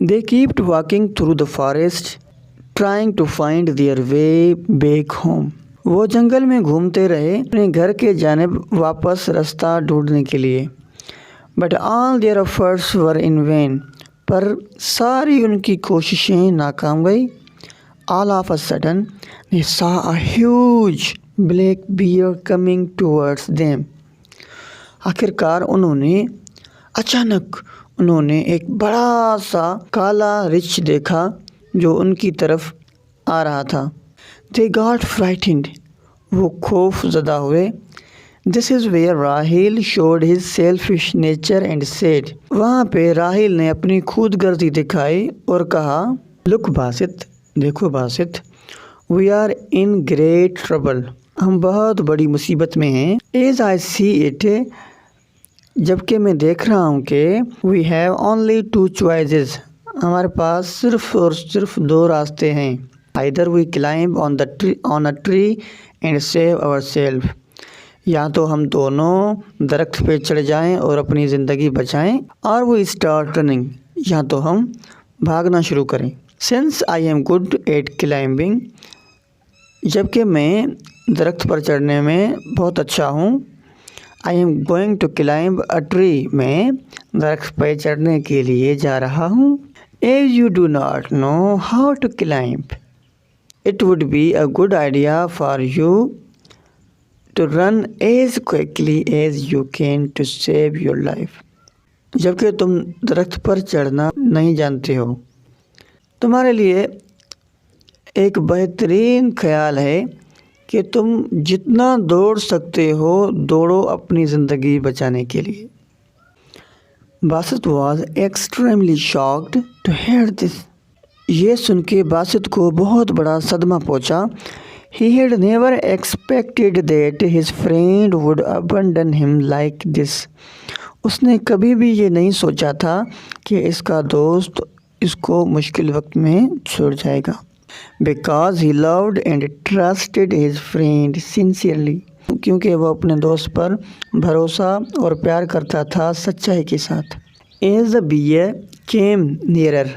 They kept walking through the forest, trying to find their way back home. وہ جنگل میں گھومتے رہے اپنے گھر کے جانب واپس راستہ ڈھونڈنے کے لیے. But all their efforts were in vain. پر ساری ان کی کوششیں ناکام گئی. All of a sudden, they saw a huge black bear coming towards them. آخرکار اچانک انہوں نے ایک بڑا سا کالا رچھ دیکھا جو ان کی طرف آ رہا تھا. They got frightened. وہ خوف زدہ ہوئے. This is where Raheel showed his selfish nature and said. وہاں پہ راہیل نے اپنی خود غرضی دکھائی اور کہا, Look باسط, دیکھو Basit, we are in great trouble. ہم بہت بڑی مصیبت میں ہیں. As I see it, جبکہ میں دیکھ رہا ہوں کہ we have only two choices. ہمارے پاس صرف اور صرف دو راستے ہیں. Either we climb on a tree and save ourselves. یا تو ہم دونوں درخت پہ چڑھ جائیں اور اپنی زندگی بچائیں, اور we start running, یا تو ہم بھاگنا شروع کریں. Since I am good at climbing, جبکہ میں درخت پر چڑھنے میں بہت اچھا ہوں. I am going to climb a tree. میں درخت پہ چڑھنے کے لیے جا رہا ہوں. If you do not know how to climb, it would be a good idea for you to run as quickly as you can to save your life. جبکہ تم درخت پر چڑھنا نہیں جانتے ہو, تمہارے لیے ایک بہترین خیال ہے کہ تم جتنا دوڑ سکتے ہو دوڑو اپنی زندگی بچانے کے لیے. Basit was extremely shocked to hear this. یہ سن کے باسط کو بہت بڑا صدمہ پہنچا. He had never expected that his friend would abandon him like this. اس نے کبھی بھی یہ نہیں سوچا تھا کہ اس کا دوست اس کو مشکل وقت میں چھوڑ جائے گا. Because he loved and trusted his friend sincerely. کیونکہ وہ اپنے دوست پر بھروسہ اور پیار کرتا تھا سچائی کے ساتھ. As the bear came nearer,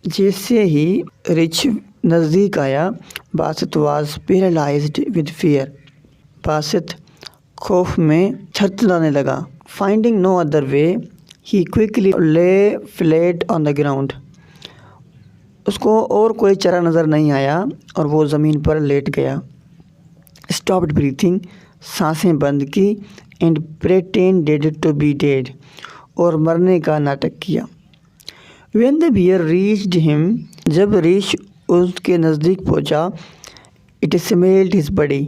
جیسے ہی رچھ نزدیک آیا, Basit was paralyzed with fear. Basit خوف میں چھٹلانے لگا. Finding no other way, he quickly lay flat on the ground. اس کو اور کوئی چارہ نظر نہیں آیا اور وہ زمین پر لیٹ گیا. Stopped breathing, سانسیں بند کی, and pretended to be dead, اور مرنے کا ناٹک کیا. When the bear reached him, جب ریچھ اس کے نزدیک پہنچا, it smelled his body.